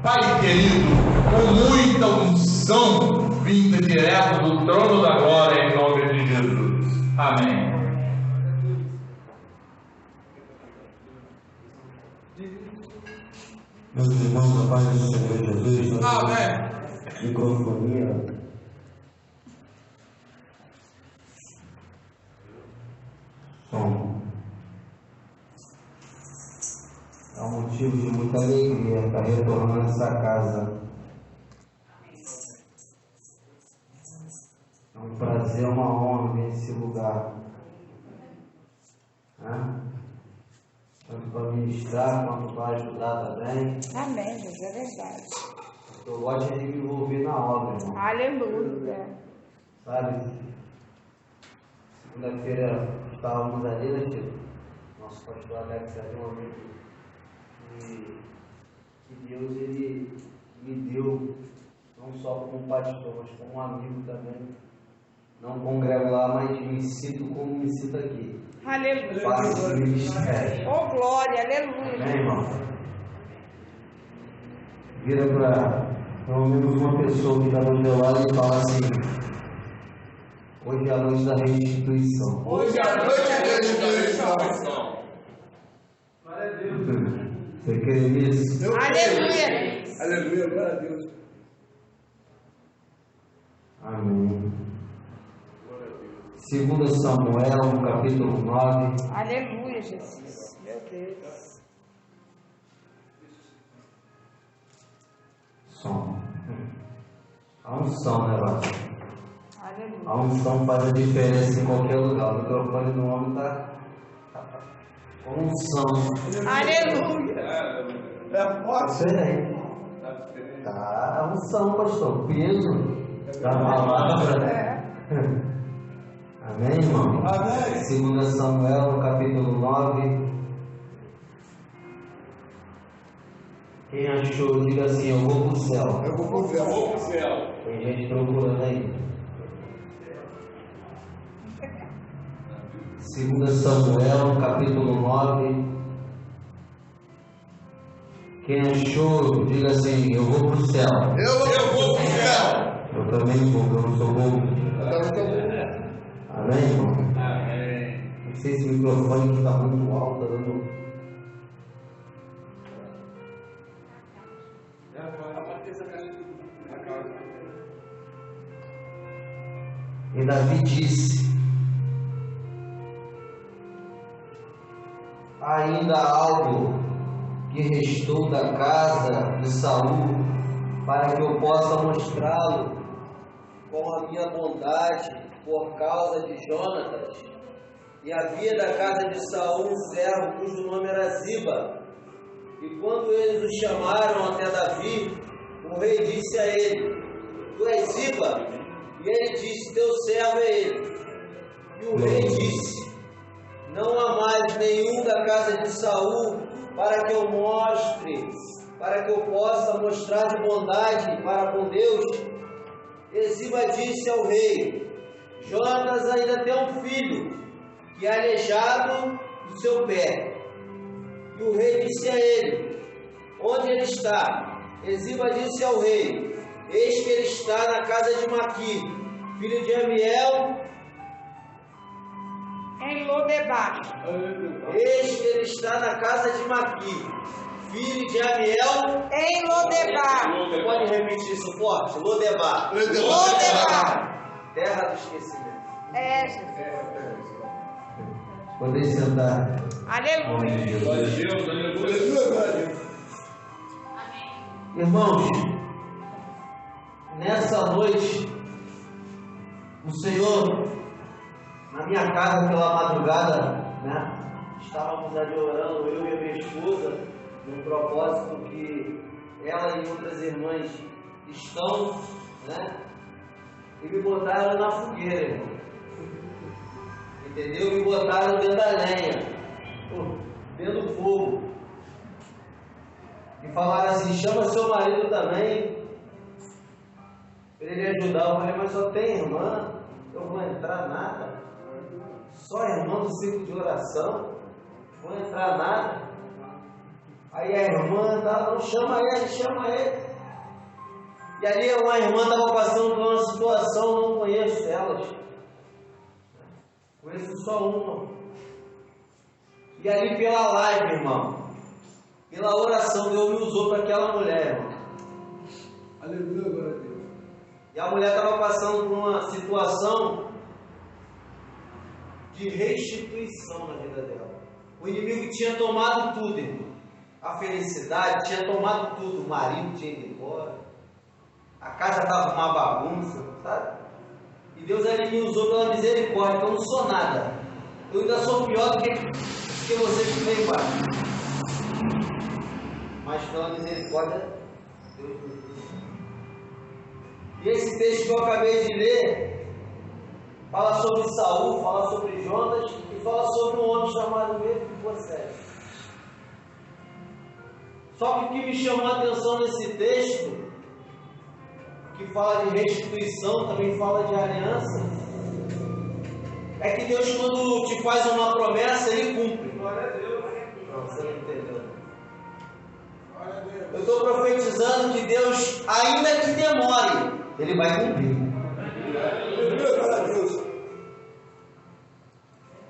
Pai querido, com muita unção vinda direto do trono da glória, em nome de Jesus. Amém. Meus irmãos, a paz do Senhor Jesus. Amém. Microfonia. Som. É um motivo de muita alegria estar retornando essa casa. É um prazer, uma honra vir nesse lugar. Tanto para ministrar quanto para ajudar também. Amém, Jesus, é verdade. Eu gosto de me envolver na obra, irmão. Aleluia. Sabe? Segunda-feira estávamos ali, né, tio? Nosso pastor Alex era um amigo que Deus ele me deu, não só como pastor, mas como um amigo também. Não congrego lá, mas me sinto como me sinto aqui. Aleluia. Faço o ministério. Oh, glória, aleluia. Amém, irmão? Vira para pelo menos uma pessoa que está do meu lado e fala assim: hoje é a noite da restituição. Hoje é a noite da restituição. Glória a Deus. Você crê nisso? Aleluia. Aleluia, glória a Deus. Amém. 2 Samuel, capítulo 9. Aleluia, Jesus. Meu Deus. Som. A unção, né, Vaz? Aleluia. A unção faz a diferença em qualquer lugar. O microfone do homem está com unção. Aleluia. É forte. Diferente. Tá, a unção, pastor. Peso da palavra. Amém, irmão? Amém. 2 Samuel, capítulo 9. Quem achou, diga assim: eu vou pro céu. Eu vou pro céu. Tem gente procurando aí. 2 Samuel, capítulo 9. Quem achou, diga assim: eu vou pro céu. Eu vou pro céu. Eu também vou, eu não sou bobo. Amém, irmão? Amém. Não sei se o microfone aqui está muito alto, tá dando. E Davi disse: ainda há algo que restou da casa de Saul, para que eu possa mostrá-lo com a minha bondade por causa de Jonatas. E havia da casa de Saul um servo cujo nome era Ziba. E quando eles o chamaram até Davi, o rei disse a ele: tu és Ziba? E ele disse: teu servo é ele. E o rei disse: não há mais nenhum da casa de Saul para que eu possa mostrar de bondade para com Deus. E Ziba disse ao rei: Jonatas ainda tem um filho, que é aleijado do seu pé. E o rei disse a ele: onde ele está? E Ziba disse ao rei: eis que ele está na casa de Maqui, filho de Amiel, Em Lodebar. eis que ele está na casa de Maqui, filho de Amiel. Em Lodebar. Pode repetir isso forte? Lodebar. Lodebar. Terra do esquecimento. É, Jesus. Podem sentar. Aleluia. Glória a Deus, aleluia, glória a Deus. Irmãos, nessa noite, o Senhor, na minha casa pela madrugada, né? Estávamos ali orando, eu e a minha esposa, num propósito que ela e outras irmãs estão, né? E me botaram na fogueira, irmão. Entendeu? Me botaram dentro da lenha, dentro do fogo. E falaram assim: chama seu marido também, para ele ajudar. Eu falei: mas só tem irmã, eu vou entrar nada? Só irmão do ciclo de oração, vou entrar nada? Aí a irmã não chama ele. E ali uma irmã estava passando por uma situação, não conheço elas. Conheço só uma. E ali pela live, irmão, pela oração, Deus me usou para aquela mulher, irmão. Aleluia, glória a Deus. E a mulher estava passando por uma situação de restituição na vida dela. O inimigo tinha tomado tudo, irmão. A felicidade tinha tomado tudo. O marido tinha ido embora. A casa estava uma bagunça, sabe? E Deus ali me usou pela misericórdia, que eu não sou nada. Eu ainda sou pior do que você que veio embaixo. Mas pela misericórdia, Deus me usou. E esse texto que eu acabei de ler fala sobre Saul, fala sobre Jonas e fala sobre um homem chamado Mefibosete. Só que o que me chamou a atenção nesse texto, que fala de restituição, também fala de aliança, é que Deus, quando te faz uma promessa, Ele cumpre. Glória a Deus. Não, você não entendeu. Glória a Deus. Eu estou profetizando que Deus, ainda que demore, Ele vai cumprir. Glória a Deus.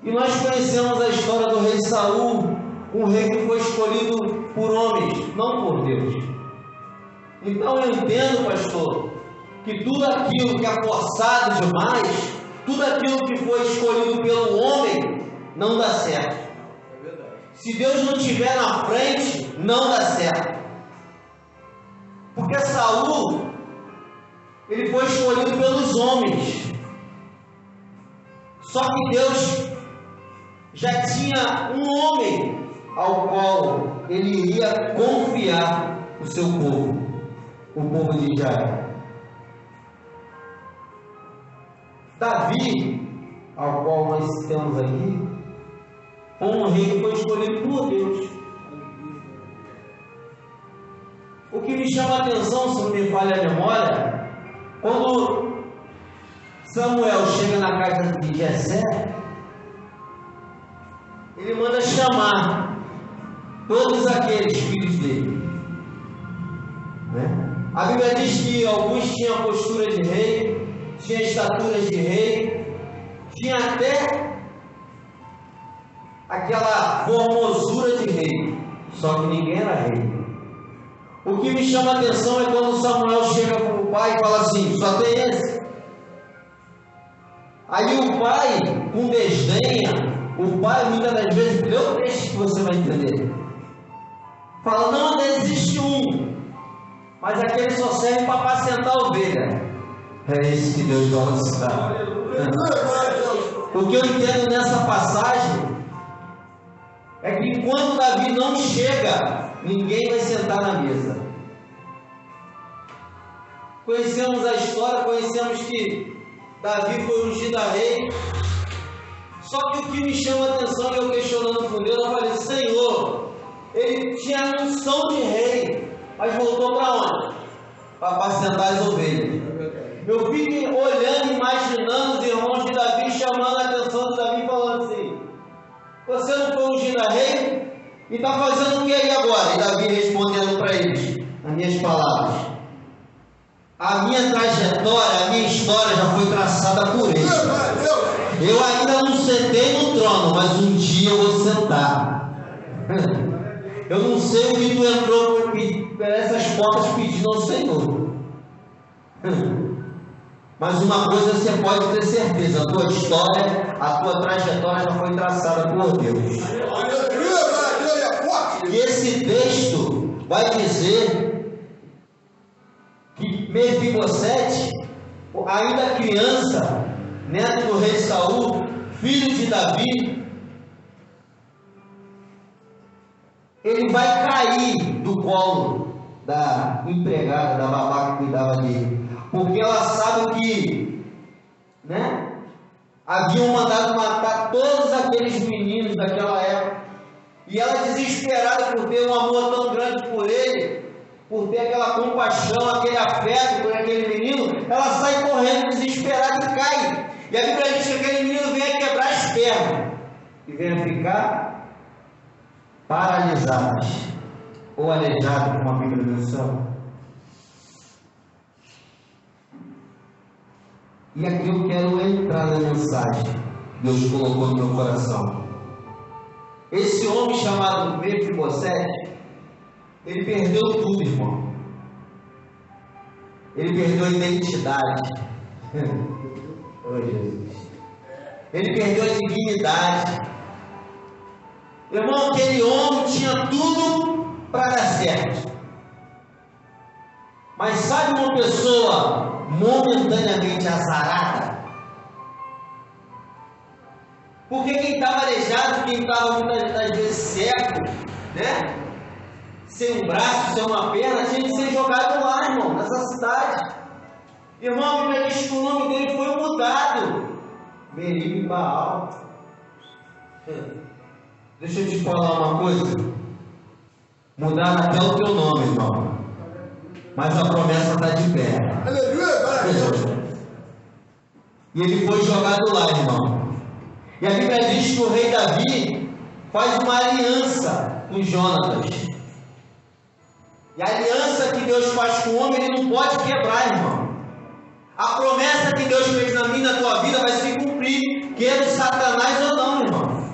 E nós conhecemos a história do rei Saul, um rei que foi escolhido por homens, não por Deus. Então eu entendo, pastor, que tudo aquilo que é forçado demais, tudo aquilo que foi escolhido pelo homem, não dá certo. É verdade. Se Deus não estiver na frente, não dá certo. Porque Saul, ele foi escolhido pelos homens. Só que Deus já tinha um homem ao qual ele iria confiar o seu povo, o povo de Israel. Davi, ao qual nós citamos aqui, foi um rei que foi escolhido por Deus. O que me chama a atenção, se não me falha a memória, quando Samuel chega na casa de Jessé, ele manda chamar todos aqueles filhos dele. Né? A Bíblia diz que alguns tinham postura de rei, tinha estaturas de rei, tinha até aquela formosura de rei, só que ninguém era rei. O que me chama a atenção é quando Samuel chega para o pai e fala assim: só tem esse. Aí o pai, com desdenha, o pai muitas das vezes, lê o texto que você vai entender, fala: não, ainda existe um, mas aquele só serve para apacentar a ovelha. É isso que Deus vai citar. O que eu entendo nessa passagem é que enquanto Davi não chega, ninguém vai sentar na mesa. Conhecemos a história, conhecemos que Davi foi ungido a rei. Só que o que me chama a atenção, eu questionando com Deus, eu falei: Senhor, ele tinha a unção de rei, mas voltou para onde? Para apacentar as ovelhas. Eu fico olhando, imaginando os irmãos de Davi, chamando a atenção de Davi, falando assim: você não foi ungido a rei? E está fazendo o que aí agora? E Davi respondendo para eles, as minhas palavras: a minha trajetória, a minha história já foi traçada por ele. Eu ainda não sentei no trono, mas um dia eu vou sentar. Eu não sei o que tu entrou por essas portas pedindo ao Senhor. Mas uma coisa você pode ter certeza: a tua história, a tua trajetória já foi traçada por Deus. E esse texto vai dizer que Mefibosete, ainda criança, neto do rei Saul, filho de Davi, ele vai cair do colo da empregada, da babá que cuidava dele, porque ela sabe que, né, haviam mandado matar todos aqueles meninos daquela época, e ela, desesperada por ter um amor tão grande por ele, por ter aquela compaixão, aquele afeto por aquele menino, ela sai correndo desesperada e cai. E a Bíblia diz que aquele menino vem a quebrar as pernas e vem a ficar paralisadas. ou aleijado, como a Bíblia menciona. E aqui eu quero entrar na mensagem que Deus colocou no meu coração. Esse homem chamado Mefibosete, ele perdeu tudo, irmão. Ele perdeu a identidade. Oh, Jesus. Ele perdeu a dignidade. Irmão, aquele homem tinha tudo para dar certo. Mas sabe uma pessoa momentaneamente azarada? Porque quem estava aleijado, quem estava muitas vezes cego, né? Sem um braço, sem uma perna, tinha que ser jogado lá, irmão, nessa cidade. Irmão, a Bíblia diz que o nome dele foi mudado. Meribe Baal. Deixa eu te falar uma coisa. Mudaram até o teu nome, irmão. Mas a promessa está de pé. Aleluia! E ele foi jogado lá, irmão. E a Bíblia diz que o rei Davi faz uma aliança com Jonatas. E a aliança que Deus faz com o homem, ele não pode quebrar, irmão. A promessa que Deus fez na minha e na tua vida vai se cumprir, queira Satanás ou não, irmão.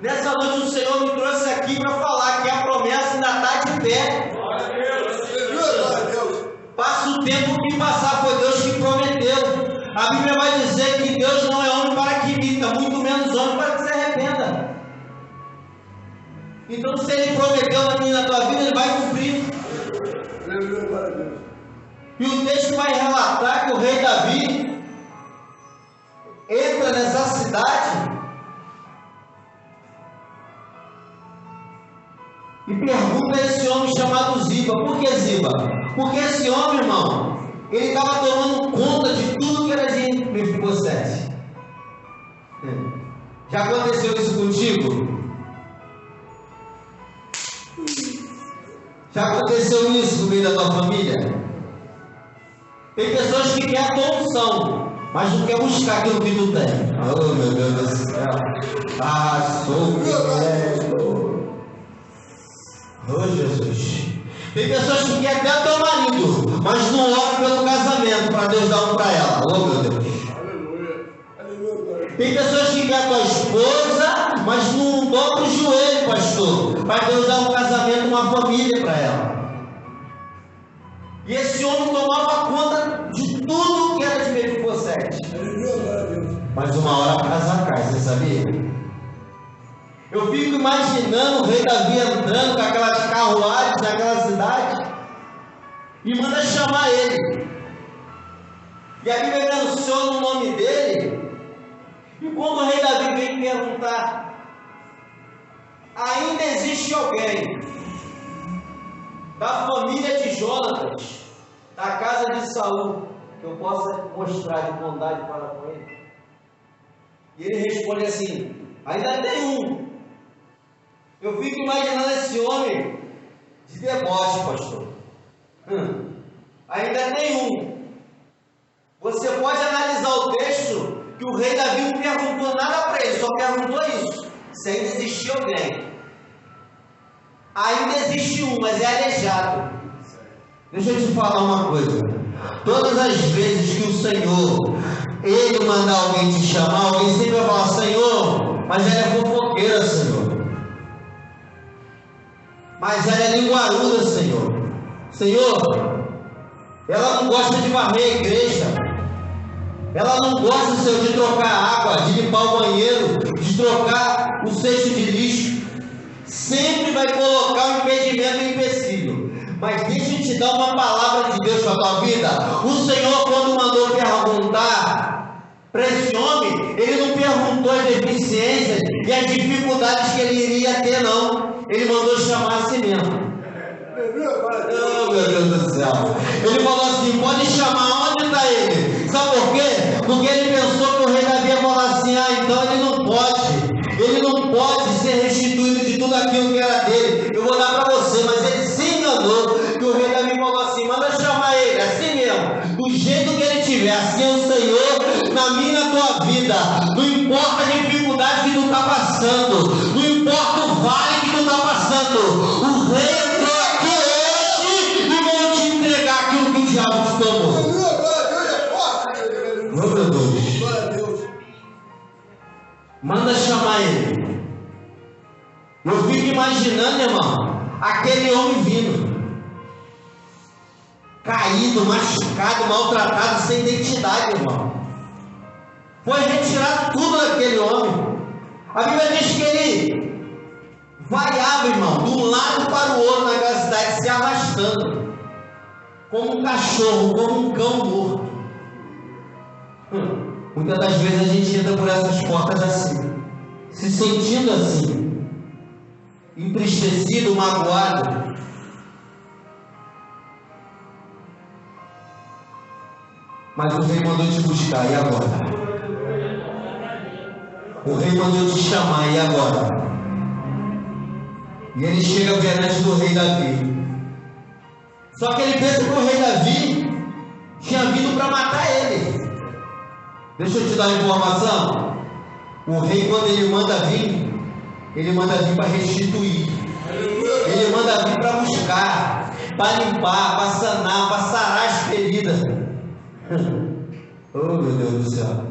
Nessa noite o Senhor me trouxe aqui para falar que a promessa ainda está de pé. Passa o tempo que passar, foi Deus que prometeu. A Bíblia vai dizer que Deus não é homem para que minta, muito menos homem para que se arrependa. Então, se Ele prometeu na minha e na tua vida, Ele vai cumprir. E o texto vai relatar que o rei Davi entra nessa cidade e pergunta a esse homem chamado Ziba. Por que Ziba? Porque esse homem, irmão, ele estava tomando conta de tudo que era de Mefibosete. Já aconteceu isso contigo? Já aconteceu isso no meio da tua família? Tem pessoas que querem a tua unção, mas não quer buscar aquilo que tu tem. Oh, meu Deus do céu. Ah, sou meu. Oh, Jesus. Tem pessoas que querem até o teu marido, mas não oram pelo casamento para Deus dar um para ela. Oh, meu Deus. Tem pessoas que querem a tua esposa, mas não dobra o joelho, pastor, para Deus dar um casamento, uma família para ela. E esse homem tomava conta de tudo que era de Mefibosete. Mas uma hora a casa cai, você sabia? Eu fico imaginando o rei Davi entrando com aquelas carruagens naquela cidade e manda chamar ele. E a Bíblia menciona o nome dele. E quando o rei Davi vem perguntar, ainda existe alguém da família de Jonatas, da casa de Saul, que eu possa mostrar de bondade para com ele? E ele responde assim, ainda tem um. Eu fico imaginando esse homem de deboche, pastor. Ainda tem um. Você pode analisar o texto que o rei Davi não perguntou nada para ele, só perguntou isso. Se ainda existia alguém. Ainda existe um, mas é aleijado. Deixa eu te falar uma coisa. Todas as vezes que o Senhor, Ele mandar alguém te chamar, alguém sempre vai falar, Senhor, mas ela é fofoqueira, Senhor. Mas ela é linguaruda, Senhor. Senhor, ela não gosta de varrer a igreja. Ela não gosta, Senhor, de trocar água, de limpar o banheiro, de trocar o cesto de lixo. Sempre vai colocar um impedimento e um empecilho. Mas deixa eu te dar uma palavra de Deus para a tua vida. O Senhor, quando mandou perguntar para esse homem, Ele não perguntou as deficiências e as dificuldades que ele iria ter, não. Ele mandou chamar a si mesmo. Oh, meu Deus do céu. Ele falou assim, pode chamar, onde está ele? Sabe por quê? Porque ele pensou que o rei Davi ia falar assim, então ele não pode ser restituído de tudo aquilo que era dele. Eu vou dar para você, mas ele se enganou, que o rei Davi falou assim, manda chamar ele, assim mesmo, do jeito que ele tiver, assim é o Senhor na minha e na tua vida. Não importa a dificuldade que tu está passando, não importa o vale que tu está passando, o rei entrou chamar ele. Eu fico imaginando, irmão, aquele homem vindo, caído, machucado, maltratado, sem identidade, irmão. Foi retirado tudo daquele homem. A Bíblia diz que ele vaiava, irmão, de um lado para o outro naquela cidade, se arrastando, como um cachorro, como um cão morto. Muitas das vezes a gente entra por essas portas assim, se sentindo assim, entristecido, magoado. Mas o rei mandou te buscar, e agora? O rei mandou te chamar, e agora? E ele chega perante do rei Davi. Só que ele pensa que o rei Davi tinha vindo para matar ele. Deixa eu te dar uma informação. O rei, quando ele manda vir para restituir. Ele manda vir para buscar, para limpar, para sanar, para sarar as feridas. Oh, meu Deus do céu.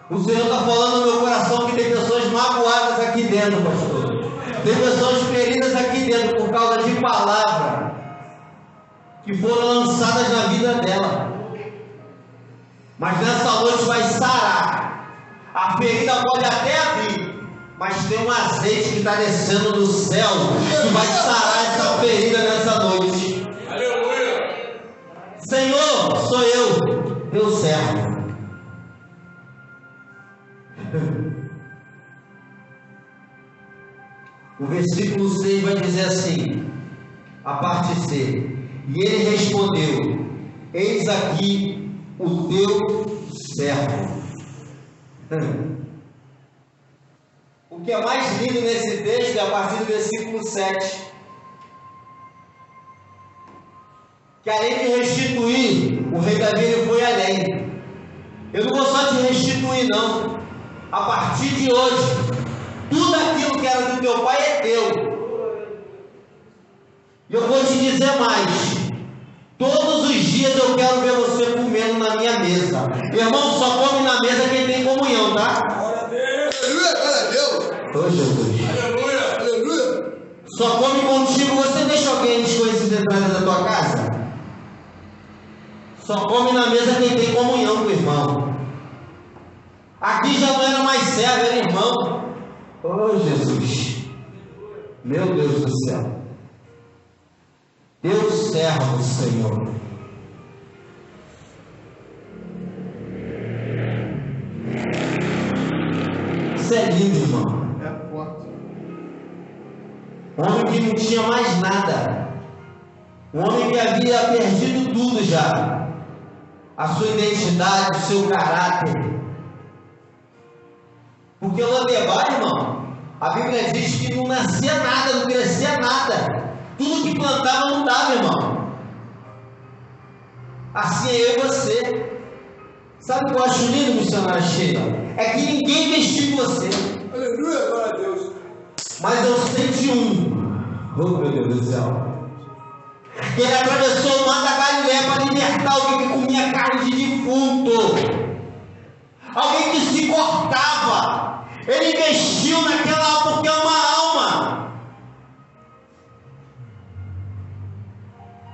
O Senhor está falando no meu coração que tem pessoas magoadas aqui dentro, pastor. Tem pessoas feridas aqui dentro por causa de palavras que foram lançadas na vida dela. Mas nessa noite vai sarar. A ferida pode até abrir, mas tem um azeite que está descendo do céu que vai sarar essa ferida nessa noite. Aleluia! Senhor, sou eu, teu servo. O versículo 6 vai dizer assim, a parte C: e ele respondeu: eis aqui o teu servo. O que é mais lindo nesse texto é a partir do versículo 7, que além de restituir, o rei Davi ele foi além. Eu não vou só te restituir, não. A partir de hoje, tudo aquilo que era do teu pai é teu. E eu vou te dizer mais: todos os dias eu quero ver você comendo na minha mesa. Irmão, só come na mesa quem tem comunhão, tá? Glória a Deus. Aleluia, glória a Deus. Ô Jesus. Aleluia! Aleluia. Só come contigo. Você deixa alguém desconhecido entrar da tua casa? Só come na mesa quem tem comunhão com o irmão. Aqui já não era mais servo, era irmão. Oh Jesus, meu Deus do céu, teu servo, Senhor. Isso é lindo, irmão. É forte. Homem que não tinha mais nada, um homem que havia perdido tudo já, a sua identidade, o seu caráter. Porque Lodebar, irmão, a Bíblia diz que não nascia nada, não crescia nada. Tudo que plantava não dava, irmão. Assim é eu e você. Sabe o que eu acho lindo, missionária Sheila? É que ninguém investiu em você. Aleluia, glória a Deus. Mas eu sei de um. Oh, meu Deus do céu. Que ele atravessou o mar da Galileia para libertar alguém que comia carne de defunto. Alguém que se cortava. Ele investiu naquela alma porque é uma alma.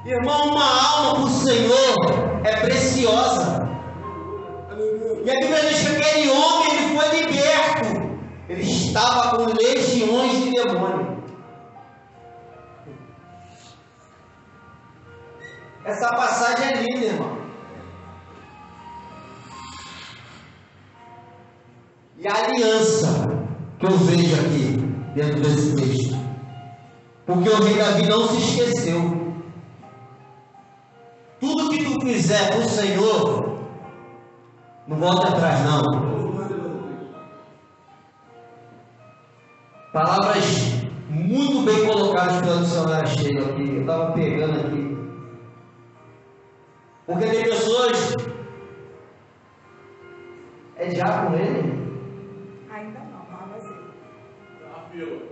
Irmão, uma alma para o Senhor é preciosa. E a Bíblia diz que aquele homem ele foi liberto. Ele estava com legiões de demônios. Essa passagem é linda, irmão. E a aliança que eu vejo aqui dentro desse texto, porque o rei Davi não se esqueceu. Tudo que tu fizer para o Senhor, não volta atrás não. Palavras muito bem colocadas pela missionária Sheila aqui. Eu estava pegando aqui. Porque tem pessoas. É já com ele? Ainda não, mas vai ser. Na fila.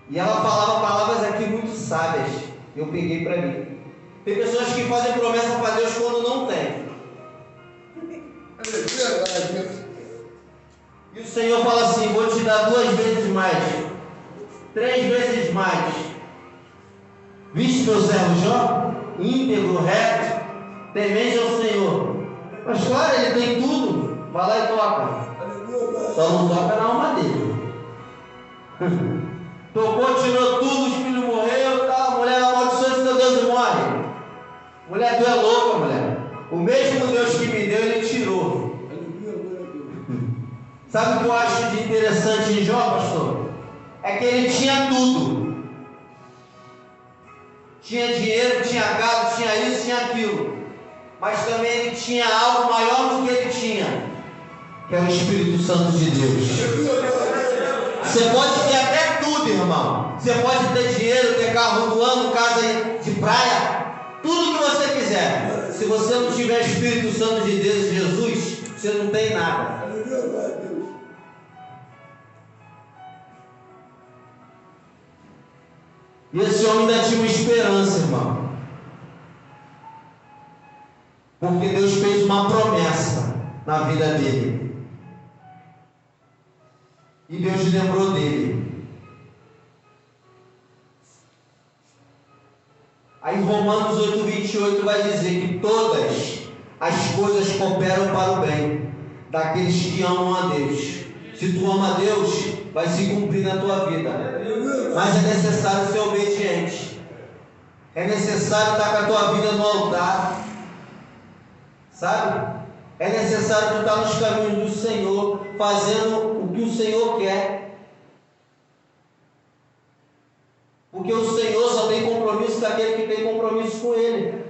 E ela falava palavras aqui muito sábias. Eu peguei para mim. Tem pessoas que fazem promessa para Deus quando não tem. Senhor fala assim: vou te dar 2 vezes mais, 3 vezes mais. Viste meu servo Jó? Íntegro, reto, temente ao Senhor. Mas claro, ele tem tudo. Vai lá e toca. Só não toca na alma dele. Tocou, tirou tudo, os filhos morreram, tá? A mulher amaldiçoou e seu Deus morre. Mulher, tu é louca, mulher. O mesmo Deus que me deu, ele tirou. Sabe o que eu acho de interessante em Jó, pastor? É que ele tinha tudo. Tinha dinheiro, tinha gado, tinha isso, tinha aquilo. Mas também ele tinha algo maior do que ele tinha, que é o Espírito Santo de Deus. Você pode ter até tudo, irmão. Você pode ter dinheiro, ter carro do ano, casa de praia, tudo que você quiser. Se você não tiver o Espírito Santo de Deus, Jesus, você não tem nada. E esse homem ainda tinha uma esperança, irmão. Porque Deus fez uma promessa na vida dele. E Deus lembrou dele. Aí Romanos 8:28 vai dizer que todas as coisas cooperam para o bem daqueles que amam a Deus. Se tu ama a Deus, vai se cumprir na tua vida. Mas é necessário ser obediente. É necessário estar com a tua vida no altar. Sabe? É necessário tu estar nos caminhos do Senhor, fazendo o que o Senhor quer. Porque o Senhor só tem compromisso com aquele que tem compromisso com Ele.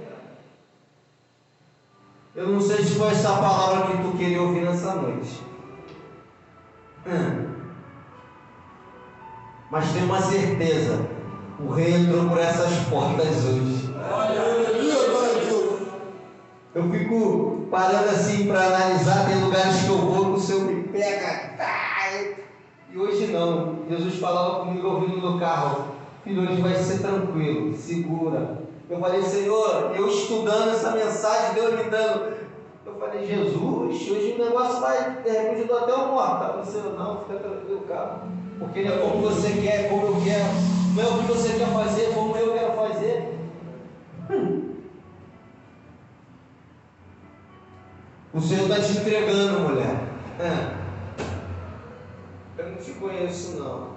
Eu não sei se foi essa palavra que tu queria ouvir nessa noite. Mas tenho uma certeza, o rei entrou por essas portas hoje. Eu fico parando assim para analisar, tem lugares que eu vou que o Senhor me pega, e hoje não. Jesus falava comigo ouvindo no carro: filho, hoje vai ser tranquilo, segura. Eu falei: Senhor, eu estudando essa mensagem, Deus me dando. Eu falei: Jesus, hoje o negócio vai, de repente eu dou até uma morta. O Senhor: não, fica tranquilo, calma. Porque não é como você quer, como eu quero. Não é o que você quer fazer, como eu quero fazer. O Senhor está te entregando, mulher. Eu não te conheço, não.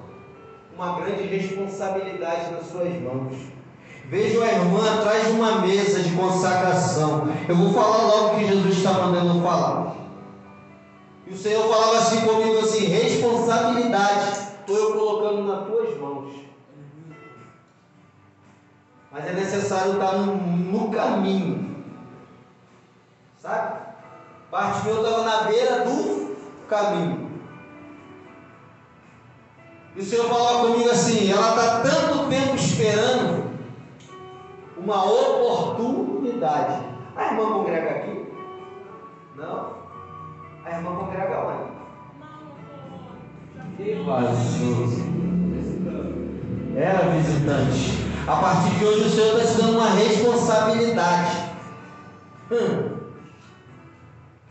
Uma grande responsabilidade nas suas mãos. Vejo a irmã atrás de uma mesa de consagração. Eu vou falar logo o que Jesus está mandando falar. E o Senhor falava assim comigo, assim: responsabilidade estou eu colocando nas tuas mãos. Mas é necessário estar no caminho. Sabe? Bartimeu estava na beira do caminho. E o Senhor falava comigo assim: ela está tanto tempo esperando uma oportunidade. A irmã congrega aqui? Não. A irmã congrega onde? Que vazio. Era visitante. A partir de hoje o Senhor está te dando uma responsabilidade.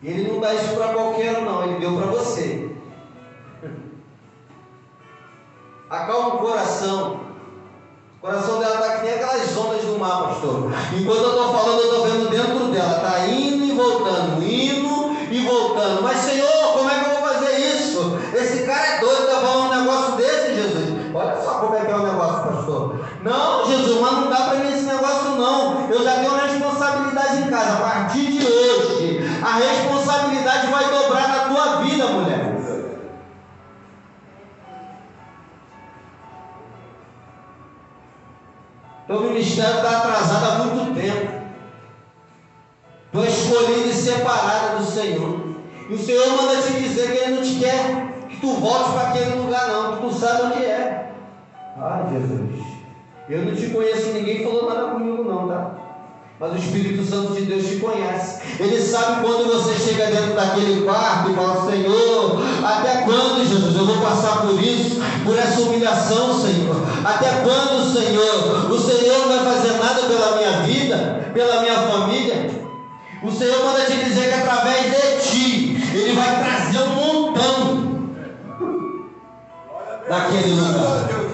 E Ele não dá isso para qualquer um, não. Ele deu para você. Acalma o coração. O coração dela está que nem aquelas ondas do mar, pastor. Enquanto eu estou falando, eu estou vendo dentro dela. Está indo e voltando, indo e voltando. Mas, Senhor, como é que eu vou fazer isso? Esse cara é doido, está falando um negócio desse, Jesus. Olha só como é que é o negócio, pastor. Não, Jesus, mas não dá para mim esse negócio, não. Eu já tenho uma responsabilidade em casa. A partir de hoje, a responsabilidade vai dobrar na tua vida, mulher. Teu ministério está atrasado há muito tempo. Tu é escolhida e separada do Senhor. E o Senhor manda te dizer que Ele não te quer que tu volte para aquele lugar, não. Que tu sabe onde é. Ai, Jesus. Eu não te conheço, ninguém falou nada comigo, não, tá? Mas o Espírito Santo de Deus te conhece. Ele sabe quando você chega dentro daquele quarto e fala: Senhor, até quando, Jesus, eu vou passar por isso, por essa humilhação, Senhor? Até quando, Senhor? O Senhor não vai fazer nada pela minha vida, pela minha família? O Senhor manda te dizer que através de ti, Ele vai trazer um montão. daquele Glória a lugar. Deus.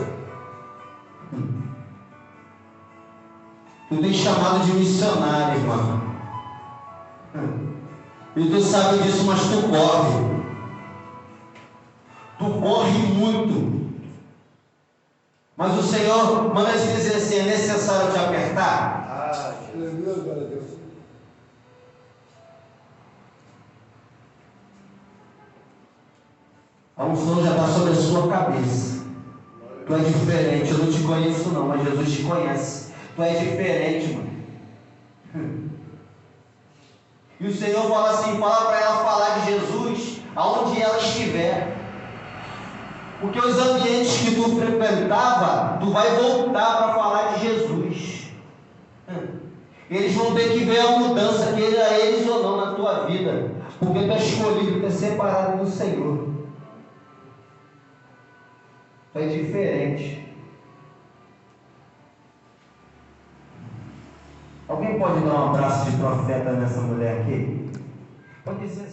Tu tem chamado de missionário, irmão. E tu sabe disso, mas tu corre. Tu corre muito. Mas o Senhor manda te dizer assim: é necessário te apertar? Aleluia, glória a Deus. A unção já está sobre a sua cabeça. Tu é diferente. Eu não te conheço não, mas Jesus te conhece. Tu é diferente, mano. E o Senhor fala assim: fala para ela falar de Jesus aonde ela estiver. Porque os ambientes que tu frequentava, tu vai voltar para falar de Jesus. Eles vão ter que ver a mudança, queira eles ou não, na tua vida. Porque tu é escolhido, tu é separado do Senhor. Tu é diferente. Alguém pode dar um abraço de profeta nessa mulher aqui? Pode dizer assim.